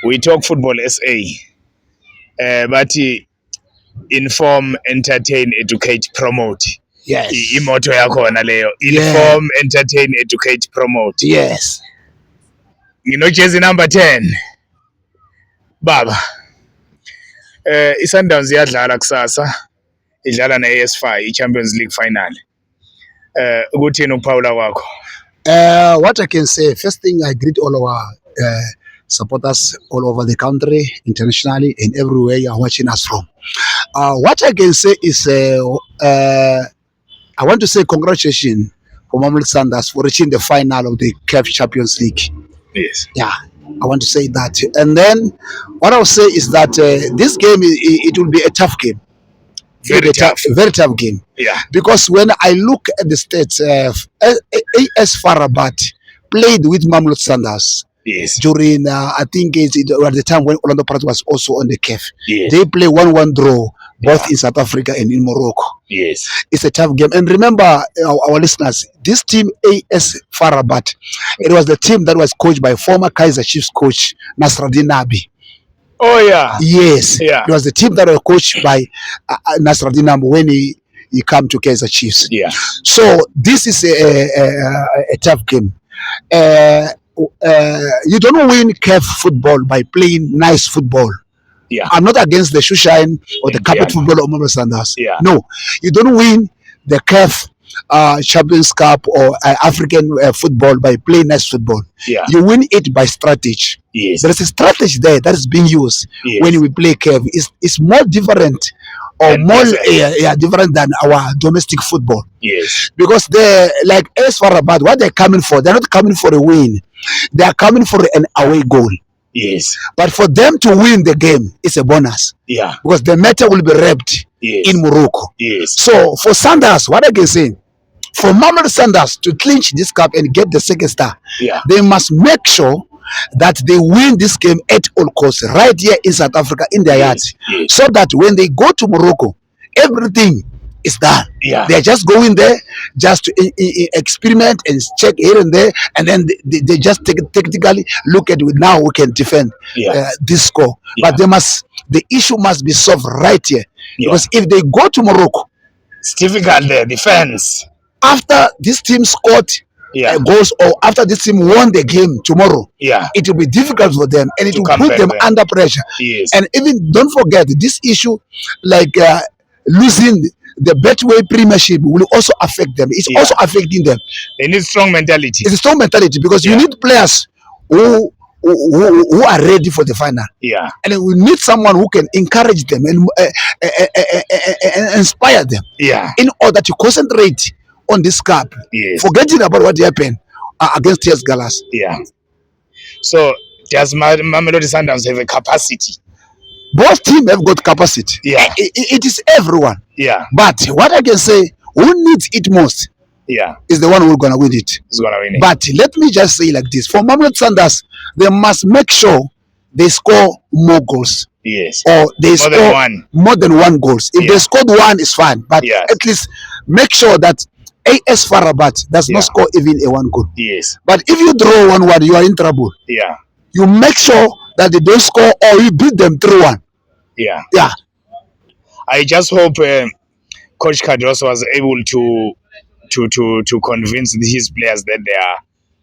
we talk football SA, but inform, entertain, educate, promote. Yes. Imoto yakhona leyo. Inform, entertain, educate, promote. Yes. Jersey number 10. Baba. iSundowns iyadlala kusasa. Idlala ne-AS5 i-Champions League final. Ukuthini ukuphawula kwakho? What I can say, first thing, I greet all our supporters all over the country, internationally, and everywhere you are watching us from. What I can say is, I want to say congratulations for Mamelodi Sundowns for reaching the final of the CAF Champions League. Yes. Yeah, I want to say that. And then what I'll say is that this game, it will be a tough game. Very tough game. Yeah. Because when I look at the stats, AS FAR Rabat played with Mamelodi Sundowns. Yes. During, I think it at the time when Orlando Pirates was also on the CAF. Yes. They play 1-1 draw, both in South Africa and in Morocco. Yes. It's a tough game. And remember, our listeners, this team, AS FAR Rabat, it was the team that was coached by former Kaizer Chiefs coach Nasruddin Nabi. Oh, yeah. Yes. Yeah. It was the team that was coached by Nasruddin Nabi when he came to Kaizer Chiefs. Yeah. So this is a tough game. You don't win CAF football by playing nice football. Yeah. I'm not against the shoeshine or the carpet football of Mamelodi Sundowns. Yeah. No, you don't win the CAF Champions Cup or African football by playing nice football. Yeah. You win it by strategy. Yes. There is a strategy there that is being used when we play CAF. It's more different or more different than our domestic football. Yes. Because they're like AS FAR Rabat, what they're coming for, they're not coming for a win. They are coming for an away goal. Yes. But for them to win the game, it's a bonus. Yeah. Because the matter will be wrapped in Morocco. Yes. So for Sundowns, what I can say, for Mamelodi Sundowns to clinch this cup and get the second star, they must make sure that they win this game at all costs, right here in South Africa, in their yards. Yes. So that when they go to Morocco, everything is done. Yeah. They're just going there just to experiment and check here and there, and then they just technically look at it. Now we can defend this score. But the issue must be solved right here. Because if they go to Morocco, it's difficult there, defense. After this team scored goals, or after this team won the game tomorrow, it will be difficult for them, and it will put them under pressure. Yes. And even don't forget this issue, like losing the Betway Premiership will also affect them. It's also affecting them. They need strong mentality. It's a strong mentality because you need players who are ready for the final. Yeah. And we need someone who can encourage them and inspire them. Yeah. In order to concentrate on this cup. Yes. Forgetting about what happened against TS Gallas. Yeah. So does Mamelodi Sundowns have a capacity? Both teams have got capacity. Yeah. It is everyone. Yeah. But what I can say, who needs it most is the one who's going to win it. Who's going to win it. But let me just say like this. For Mamelodi Sundowns, they must make sure they score more goals. Yes. Or they score more than one goals. If they scored one, it's fine. But at least make sure that AS FAR Rabat does not score even a one goal. Yes. But if you draw 1-1, you are in trouble. Yeah. You make sure that they don't score or you beat them 3-1. Yeah. Yeah. I just hope Coach Kadros was able to convince his players that they are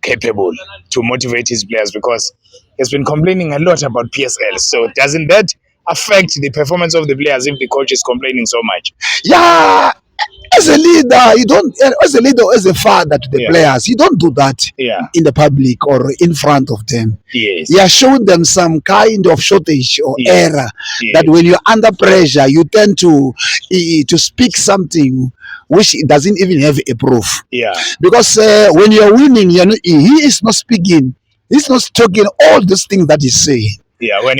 capable, to motivate his players, because he's been complaining a lot about PSL. So doesn't that affect the performance of the players if the coach is complaining so much? Yeah. As a leader, you don't. As a leader, as a father to the players, you don't do that in the public or in front of them. Yes. You are showing them some kind of shortage or error that when you're under pressure, you tend to speak something which doesn't even have a proof. Yeah. Because when you're winning, he is not speaking. He's not talking all these things that he's saying. Yeah. When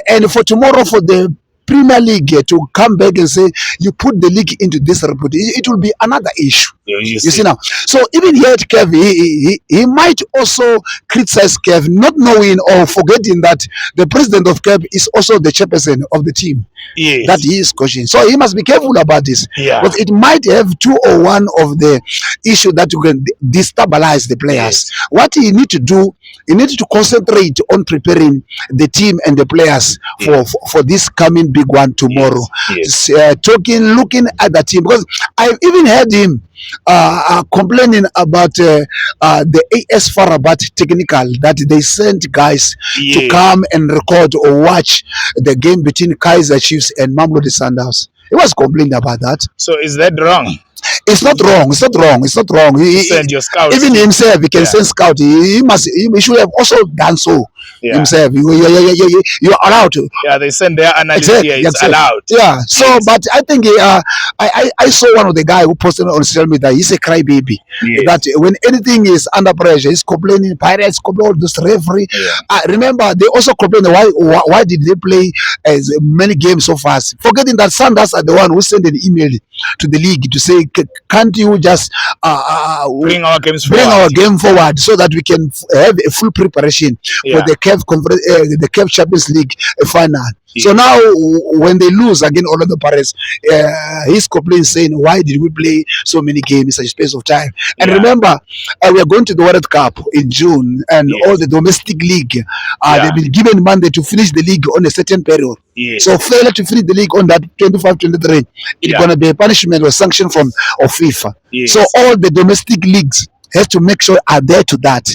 and for tomorrow, for the Premier League to come back and say you put the league into this report, it will be another issue. You see now. So even here at Kev, he might also criticize Kev, not knowing or forgetting that the president of Kev is also the chairperson of the team that he is coaching. So he must be careful about this. But it might have two or one of the issue that you can destabilize the players. What he need to do, he needs to concentrate on preparing the team and the players for this coming big one tomorrow. Looking at the team, because I've even heard him complaining about the AS Farabat technical that they sent guys to come and record or watch the game between Kaizer Chiefs and Mamelodi Sundowns. He was complaining about that. So is that wrong? It's not wrong. It's not wrong. It's not wrong. Send your scouts. Even himself, he can send scout. He should have also done so himself. You're allowed to. Yeah, they send their analyst here. It's allowed. Yeah. So, but I think I saw one of the guy who posted on social media. He's a crybaby. That when anything is under pressure, he's complaining. Pirates complain this referee. Remember, they also complain why did they play as many games so fast? Forgetting that Sanders are the one who sent an email to the league to say, can't you just bring our game forward so that we can have a full preparation for the CAF Champions League final. So now when they lose again Orlando Pirates, he's complaining saying, why did we play so many games in such a space of time? And remember, we are going to the World Cup in June, and all the domestic league, they've been given mandate to finish the league on a certain period. So failure to finish the league on that 25-23, it's going to be a punishment or sanction from FIFA. So all the domestic leagues has to make sure are there to that.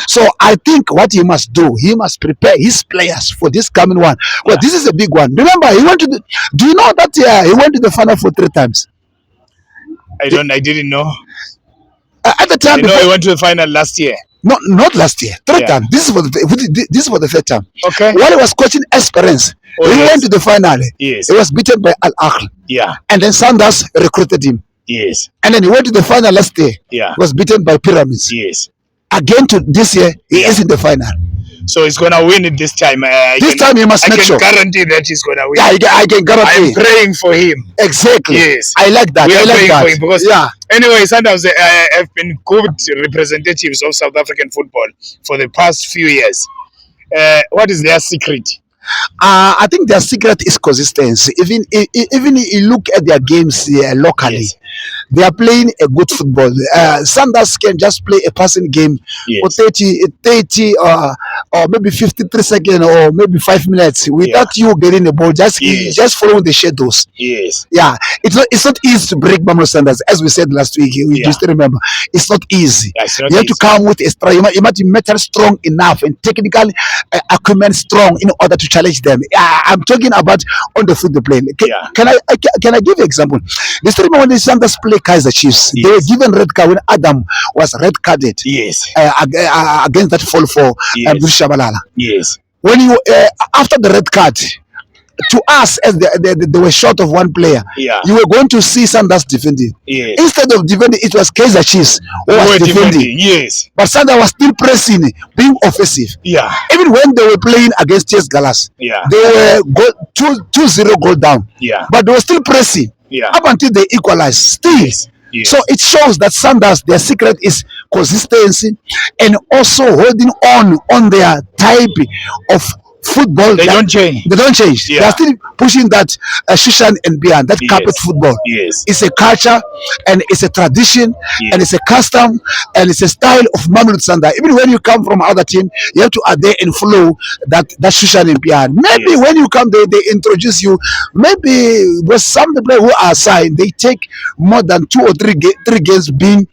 So I think what he must do, he must prepare his players for this coming one. Well, this is a big one. Remember, he went to the. Do you know that he went to the final for 3 times? I didn't know. At the time, he went to the final last year. No, not last year. 3 times. This is for the 3rd time. Okay. While he was coaching Esperance, he went to the final. He was beaten by Al Ahly. And then Sanders recruited him. And then he went to the final last year. Was beaten by Pyramids. Again to this year, he is in the final. So he's gonna win it this time. This time he must make sure. I can guarantee that he's gonna win. I can guarantee. I'm praying for him. Exactly. I like that. We are praying for him because anyway, Sundowns have been good representatives of South African football for the past few years. What is their secret? I think their secret is consistency. Even you look at their games locally, they are playing a good football. Sanders can just play a passing game for 30 or maybe 53 seconds or maybe 5 minutes without you getting the ball. Just following the shadows. Yeah, it's not easy to break Mamelodi Sundowns, as we said last week. We just remember it's not easy. You have to come with a strong. You must be mental strong enough and technical acumen strong in order to challenge them. I'm talking about on the football plane. Can I give you an example? This remember when the Sanders play Kaizer Chiefs, they were given red card when Adam was red carded. Against that fall for Bruce Shabalala. When you after the red card, to us, as they were short of one player, you were going to see Sanders defending. Instead of defending, it was Kaizer Chiefs who was defending. But Sanders was still pressing, being offensive. Even when they were playing against TS Galas, they were 2-0 goal down. But they were still pressing up until they equalized. Still. So it shows that Sanders, their secret is consistency and also holding on their type of football. They don't change. They are still pushing that Shushan and beyond, that carpet football. It's a culture and it's a tradition and it's a custom and it's a style of Mamelodi Sundowns. Even when you come from other team, you have to adhere and follow that Shushan and beyond. Maybe when you come, they introduce you. Maybe with some of the players who are signed, they take more than 2 or 3 games being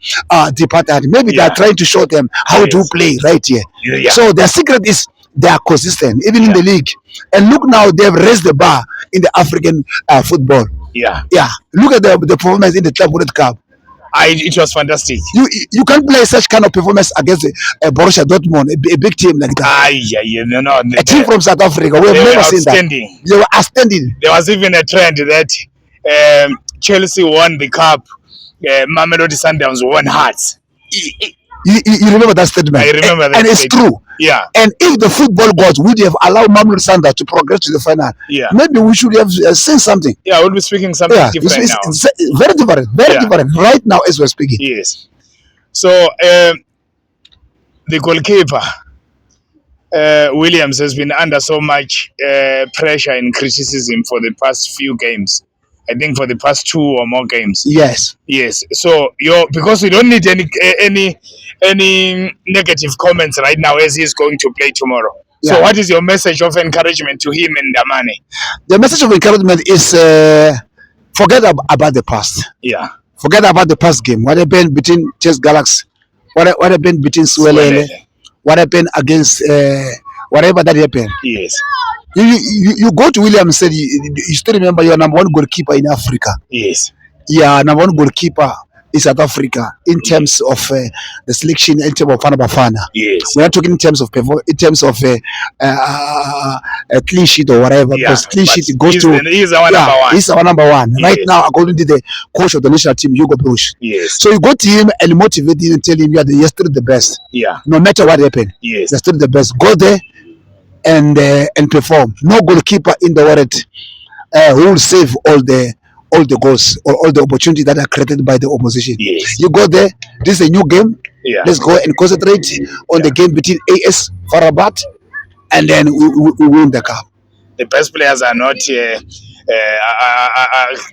departed. Maybe they are trying to show them how to play right here. So their secret is they are consistent, even in the league. And look now, they have raised the bar in the African football. Look at the performance in the Club World Cup. It was fantastic. You can't play such kind of performance against Borussia Dortmund, a big team like that. A team from South Africa. We have never seen that. They were outstanding. There was even a trend that Chelsea won the cup, Mamelodi Sundowns won hearts. You remember that statement? I remember that. And it's true. Yeah. And if the football gods would have allowed Mamelodi Sundowns to progress to the final, Yeah. maybe we should have seen something. Yeah, we'll be speaking something different now. It's very different, very different right now as we're speaking. Yes. So the goalkeeper Williams has been under so much pressure and criticism for the past few games. I think for the past 2 or more games. Yes. Yes. So because we don't need any negative comments right now as he's going to play tomorrow. Yeah. So what is your message of encouragement to him and Dlamini? The message of encouragement is forget about the past. Yeah. Forget about the past game. What happened between Chess Galaxy? What happened between Swelele? What happened against whatever that happened? Yes. You go to William and said you still remember you're number 1 goalkeeper in Africa. Yes. Yeah, number 1 goalkeeper in South Africa in terms of the selection, in terms of Bafana Bafana. Yes. We're not talking in terms of clean sheet or whatever. Yeah, because clean sheet goes he's our number 1. He's our number 1 yes. Right now, according to the coach of the national team, Hugo Broos. Yes. So you go to him and motivate him and tell him you're still the best. Yeah. No matter what happened. Yes. You're still the best. Go there and perform. No goalkeeper in the world who will save all the goals or all the opportunities that are created by the opposition. Yes. You go there. This is a new game. Yeah. Let's go and concentrate on the game between AS Farabat, and then we win the cup. The best players are not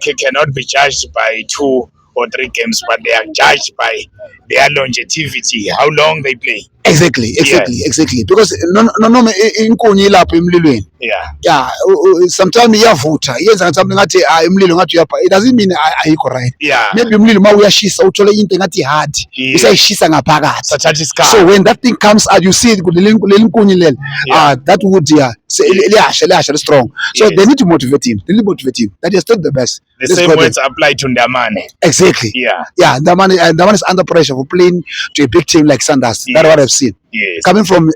cannot be judged by 2 or 3 games, but they are judged by their longevity, how long they play. Exactly. Because no inkunyi lapho emlilweni. Yeah. Sometimes iyavutha yenza something ngathi emlilo ngathi uyapha. It doesn't mean ayikho right. Yeah. Maybe umlilo ma uyashisa uthole into ngathi hard. Usayishisa ngaphakathi. So when that thing comes out, you see it kuleli inkunyi leli. That would liyasha strong. So they need to motivate him. That is still the best. The same words apply to Dlamini. Exactly. Yeah. Dlamini is under pressure for playing to a big team like Sundowns. That's what I've seen. Yes. Coming from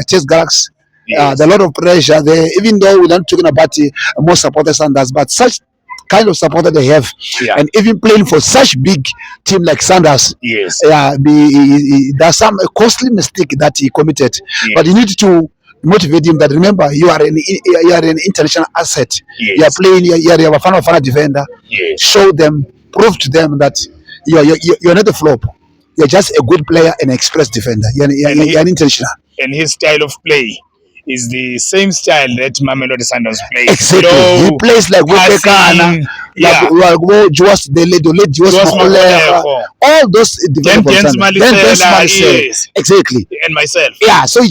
Chess Galaxy, yes. There's a lot of pressure there. Even though we're not talking about more supporters Sundowns, but such kind of supporter they have, and even playing for such big team like Sundowns, yes. There's some costly mistake that he committed, but you need to motivate him that remember you are an international asset. Yes. You are playing. You are a Bafana defender. Yes. Show them, prove to them that you're not a flop. You're just a good player and an express defender. You're an intentional. And his style of play is the same style that Mamelodi Sundowns plays. Exactly. Low, he plays like Wekana, all those developers. Yes. Exactly. And myself. Yeah. So I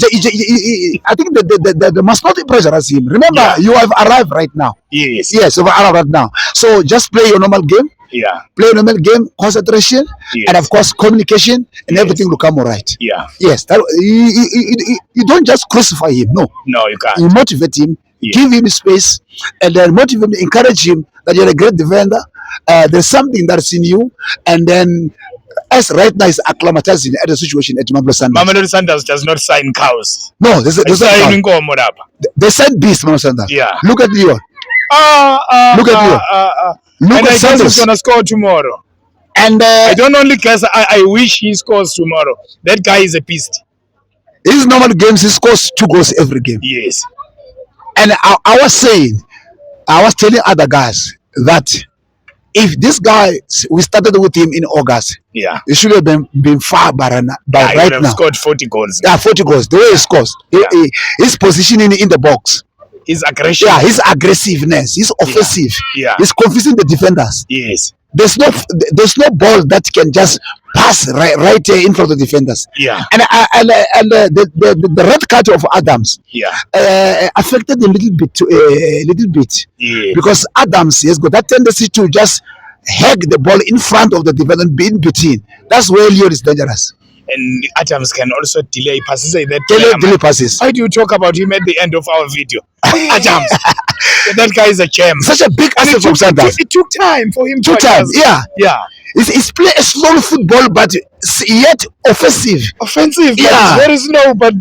think the must not pressurize him. Remember, you have arrived right now. Yes. Yes, you've arrived right now. So just play your normal game. Yeah. Play a normal game, concentration, and of course communication, and everything will come all right. Yeah. Yes. You don't just crucify him. No, you can't. You motivate him, give him space, and then motivate him, encourage him that you're a great defender. There's something that's in you, and then as right now is acclimatizing at the situation at Mamelodi Sundowns. Mamelodi Sundowns does not sign cows. No, they sign beasts. Mamelodi Sundowns. Yeah. Look at Leon. Look at Leon. And I guess he's gonna score tomorrow. And I don't only guess. I wish he scores tomorrow. That guy is a beast. His normal games, he scores 2 goals every game. Yes. And I was telling other guys that if this guy, we started with him in August, he should have been far by right now. He would have scored 40 goals. Yeah, 40 goals. The way he scores, his positioning in the box. His aggression. Yeah, his aggressiveness, his offensive. Yeah. He's confusing the defenders. Yes. There's no ball that can just pass right in front of the defenders. Yeah. And the red card of Adams. Yeah. Affected a little bit. Yeah. Because Adams has got that tendency to just hug the ball in front of the defender, be in between. That's where Leon is dangerous. And Adams can also delay passes. Delay passes. Why do you talk about him at the end of our video? Adams. That guy is a gem. Such a big asset from Sundowns. It took time for him to adjust. Yeah. He's play a slow football, but yet offensive. Yeah. Very slow, but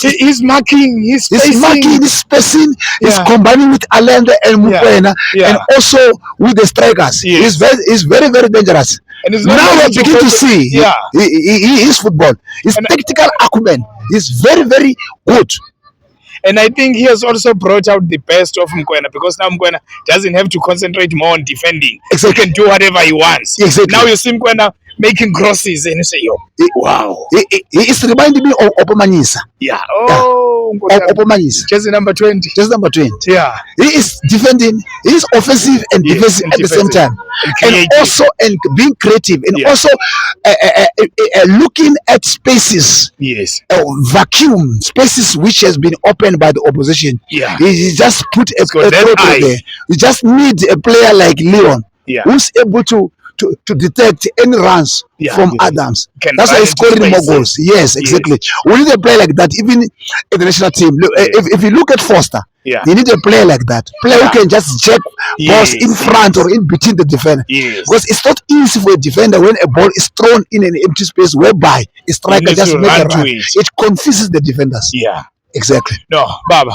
he's marking, he's spacing, he's combining with Allende and Mukwena, and also with the strikers. Yes. He's very, very dangerous. And it's not now we easy begin to see Yeah. his football, his And- tactical acumen is very, very good. And I think he has also brought out the best of Mokoena, because now Mokoena doesn't have to concentrate more on defending. Exactly. He can do whatever he wants. Exactly. Now you see Mokoena making crosses and you say, yo, wow. He is reminding me of Opomanyisa. Yeah. Oh, Nkosiyami. Opomanyisa, Jersey number 20. just number 20. Yeah. He is defending, he is offensive and Yes, defensive and at the same defensive. time. And And creative. also and being creative and Yeah. also looking at spaces, Yes. vacuum spaces which has been opened by the opposition. Yeah. He just put a got that throw eye. there. You just need a player like Leon, Yeah. who's able to detect any runs Yeah, from yeah. Adams. Can That's why run he's into scoring more spaces. goals. Yes, exactly. We need a player like that, even in the national team. Look, Yes. if you look at Foster, Yeah. you need a player like that. Player Yeah. who can just check balls in Yes, front or in between the defender. Yes. Because it's not easy for a defender when a ball is thrown in an empty space whereby a striker needs just to make a run to run. it. It confuses the defenders. Yeah. Exactly. No, Baba.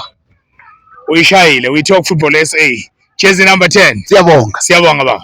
We talk football SA. Jersey number 10. Siyabonga. Siyabonga Baba.